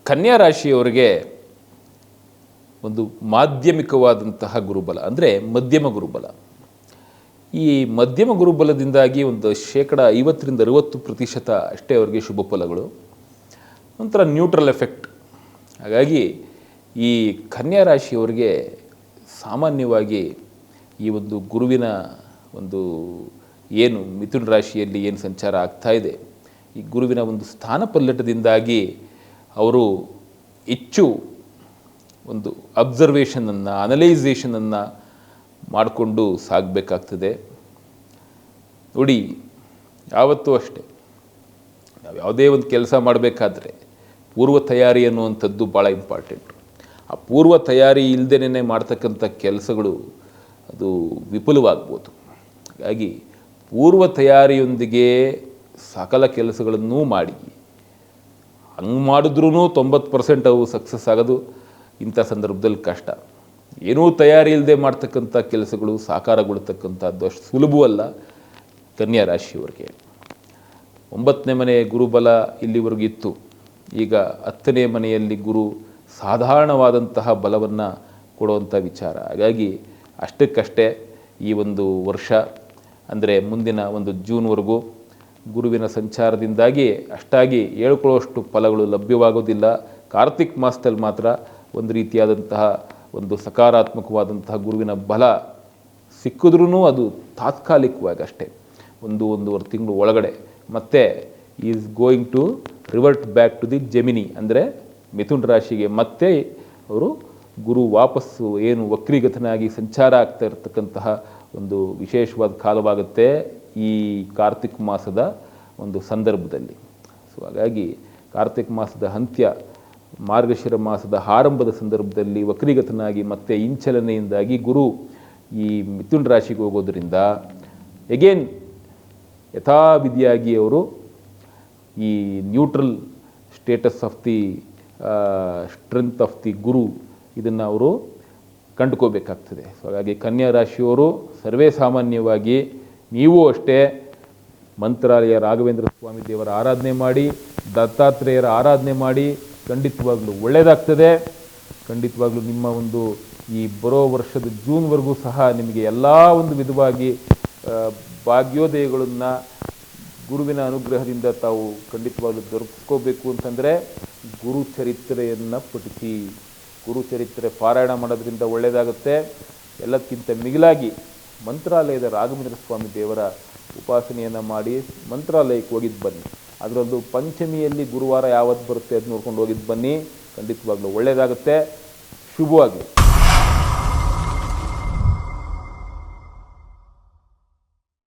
ಕನ್ಯಾ ರಾಶಿಯವರಿಗೆ ಒಂದು ಮಾಧ್ಯಮಿಕವಾದಂತಹ ಗುರುಬಲ ಅಂದರೆ ಮಧ್ಯಮ ಗುರುಬಲ. ಈ ಮಧ್ಯಮ ಗುರುಬಲದಿಂದಾಗಿ ಒಂದು 50-60% ಅಷ್ಟೇ ಅವರಿಗೆ ಶುಭ ಫಲಗಳು, ಒಂಥರ ನ್ಯೂಟ್ರಲ್ ಎಫೆಕ್ಟ್. ಹಾಗಾಗಿ ಈ ಕನ್ಯಾ ರಾಶಿಯವರಿಗೆ ಸಾಮಾನ್ಯವಾಗಿ ಈ ಒಂದು ಗುರುವಿನ ಒಂದು ಏನು ಮಿಥುನ ರಾಶಿಯಲ್ಲಿ ಏನು ಸಂಚಾರ ಆಗ್ತಾ ಇದೆ, ಈ ಗುರುವಿನ ಒಂದು ಸ್ಥಾನ ಪಲ್ಲಟದಿಂದಾಗಿ ಅವರು ಹೆಚ್ಚು ಒಂದು ಅಬ್ಸರ್ವೇಷನನ್ನು ಅನಲೈಸೇಷನನ್ನು ಮಾಡಿಕೊಂಡು ಸಾಗಬೇಕಾಗ್ತದೆ. ನೋಡಿ, ಯಾವತ್ತೂ ಅಷ್ಟೇ ನಾವು ಯಾವುದೇ ಒಂದು ಕೆಲಸ ಮಾಡಬೇಕಾದ್ರೆ ಪೂರ್ವ ತಯಾರಿ ಅನ್ನುವಂಥದ್ದು ಭಾಳ ಇಂಪಾರ್ಟೆಂಟು. ಆ ಪೂರ್ವ ತಯಾರಿ ಇಲ್ಲದೇ ಮಾಡ್ತಕ್ಕಂಥ ಕೆಲಸಗಳು ಅದು ವಿಫಲವಾಗ್ಬೋದು. ಹಾಗಾಗಿ ಪೂರ್ವ ತಯಾರಿಯೊಂದಿಗೆ ಸಕಲ ಕೆಲಸಗಳನ್ನೂ ಮಾಡಿ ಹಂಗೆ ಮಾಡಿದ್ರೂ 90% ಅವು ಸಕ್ಸಸ್ ಆಗೋದು ಇಂಥ ಸಂದರ್ಭದಲ್ಲಿ ಕಷ್ಟ. ಏನೂ ತಯಾರಿ ಇಲ್ಲದೆ ಮಾಡ್ತಕ್ಕಂಥ ಕೆಲಸಗಳು ಸಾಕಾರಗೊಳ್ತಕ್ಕಂಥದ್ದು ಅಷ್ಟು ಸುಲಭವಲ್ಲ ಕನ್ಯಾ ರಾಶಿಯವರಿಗೆ. 9ನೇ ಮನೆ ಗುರುಬಲ ಇಲ್ಲಿವರೆಗೂ ಇತ್ತು. ಈಗ 10ನೇ ಮನೆಯಲ್ಲಿ ಗುರು ಸಾಧಾರಣವಾದಂತಹ ಬಲವನ್ನು ಕೊಡುವಂಥ ವಿಚಾರ. ಹಾಗಾಗಿ ಅಷ್ಟಕ್ಕಷ್ಟೇ ಈ ಒಂದು ವರ್ಷ ಅಂದರೆ ಮುಂದಿನ ಒಂದು ಜೂನ್ವರೆಗೂ ಗುರುವಿನ ಸಂಚಾರದಿಂದಾಗಿ ಅಷ್ಟಾಗಿ ಹೇಳ್ಕೊಳ್ಳುವಷ್ಟು ಫಲಗಳು ಲಭ್ಯವಾಗೋದಿಲ್ಲ. ಕಾರ್ತಿಕ್ ಮಾಸದಲ್ಲಿ ಮಾತ್ರ ಒಂದು ರೀತಿಯಾದಂತಹ ಒಂದು ಸಕಾರಾತ್ಮಕವಾದಂತಹ ಗುರುವಿನ ಬಲ ಸಿಕ್ಕಿದ್ರೂ ಅದು ತಾತ್ಕಾಲಿಕವಾಗಿ ಅಷ್ಟೇ, ಒಂದೂವರೆ ತಿಂಗಳು ಒಳಗಡೆ ಮತ್ತೆ is going to revert back to the Gemini ಅಂದರೆ ಮಿಥುನ ರಾಶಿಗೆ ಮತ್ತೆ ಅವರು ಗುರು ವಾಪಸ್ಸು ಏನು ವಕ್ರೀಗತನಾಗಿ ಸಂಚಾರ ಆಗ್ತಾ ಇರತಕ್ಕಂತಹ ಒಂದು ವಿಶೇಷವಾದ ಕಾಲವಾಗುತ್ತೆ ಈ ಕಾರ್ತಿಕ್ ಮಾಸದ ಒಂದು ಸಂದರ್ಭದಲ್ಲಿ. ಸೊ ಹಾಗಾಗಿ ಕಾರ್ತಿಕ್ ಮಾಸದ ಅಂತ್ಯ, ಮಾರ್ಗಶಿರ ಮಾಸದ ಆರಂಭದ ಸಂದರ್ಭದಲ್ಲಿ ವಕ್ರೀಗತನಾಗಿ ಮತ್ತೆ ಹಿಂಚಲನೆಯಿಂದಾಗಿ ಗುರು ಈ ಮಿಥುನ ರಾಶಿಗೆ ಹೋಗೋದ್ರಿಂದ ಎಗೇನ್ ಯಥಾವಿಧಿಯಾಗಿ ಅವರು ಈ neutral status of the strength of the Guru ಇದನ್ನು ಅವರು ಕಂಡುಕೋಬೇಕಾಗ್ತದೆ. ಸೊ ಹಾಗಾಗಿ ಕನ್ಯಾ ರಾಶಿಯವರು ಸರ್ವೇ ಸಾಮಾನ್ಯವಾಗಿ ನೀವು ಅಷ್ಟೇ ಮಂತ್ರಾಲಯ ರಾಘವೇಂದ್ರ ಸ್ವಾಮಿ ದೇವರ ಆರಾಧನೆ ಮಾಡಿ, ದತ್ತಾತ್ರೇಯರ ಆರಾಧನೆ ಮಾಡಿ, ಖಂಡಿತವಾಗ್ಲೂ ಒಳ್ಳೆಯದಾಗ್ತದೆ. ಖಂಡಿತವಾಗ್ಲೂ ನಿಮ್ಮ ಒಂದು ಈ ಬರೋ ವರ್ಷದ ಜೂನ್ವರೆಗೂ ಸಹ ನಿಮಗೆ ಎಲ್ಲ ಒಂದು ವಿಧವಾಗಿ ಭಾಗ್ಯೋದಯಗಳನ್ನು ಗುರುವಿನ ಅನುಗ್ರಹದಿಂದ ತಾವು ಖಂಡಿತವಾಗ್ಲೂ ದೊರಕಿಸ್ಕೋಬೇಕು ಅಂತಂದರೆ ಗುರುಚರಿತ್ರೆಯನ್ನು ಪಠಿಸಿ. ಗುರುಚರಿತ್ರೆ ಪಾರಾಯಣ ಮಾಡೋದ್ರಿಂದ ಒಳ್ಳೆಯದಾಗುತ್ತೆ. ಎಲ್ಲಕ್ಕಿಂತ ಮಿಗಿಲಾಗಿ ಮಂತ್ರಾಲಯದ ರಾಘವೇಂದ್ರ ಸ್ವಾಮಿ ದೇವರ ಉಪಾಸನೆಯನ್ನು ಮಾಡಿ ಮಂತ್ರಾಲಯಕ್ಕೆ ಹೋಗಿದ್ದು ಬನ್ನಿ. ಅದರಲ್ಲೂ ಪಂಚಮಿಯಲ್ಲಿ ಗುರುವಾರ ಯಾವತ್ತು ಬರುತ್ತೆ ಅದು ನೋಡ್ಕೊಂಡು ಹೋಗಿದ್ದು ಬನ್ನಿ. ಖಂಡಿತವಾಗ್ಲೂ ಒಳ್ಳೆಯದಾಗುತ್ತೆ. ಶುಭವಾಗಲಿ.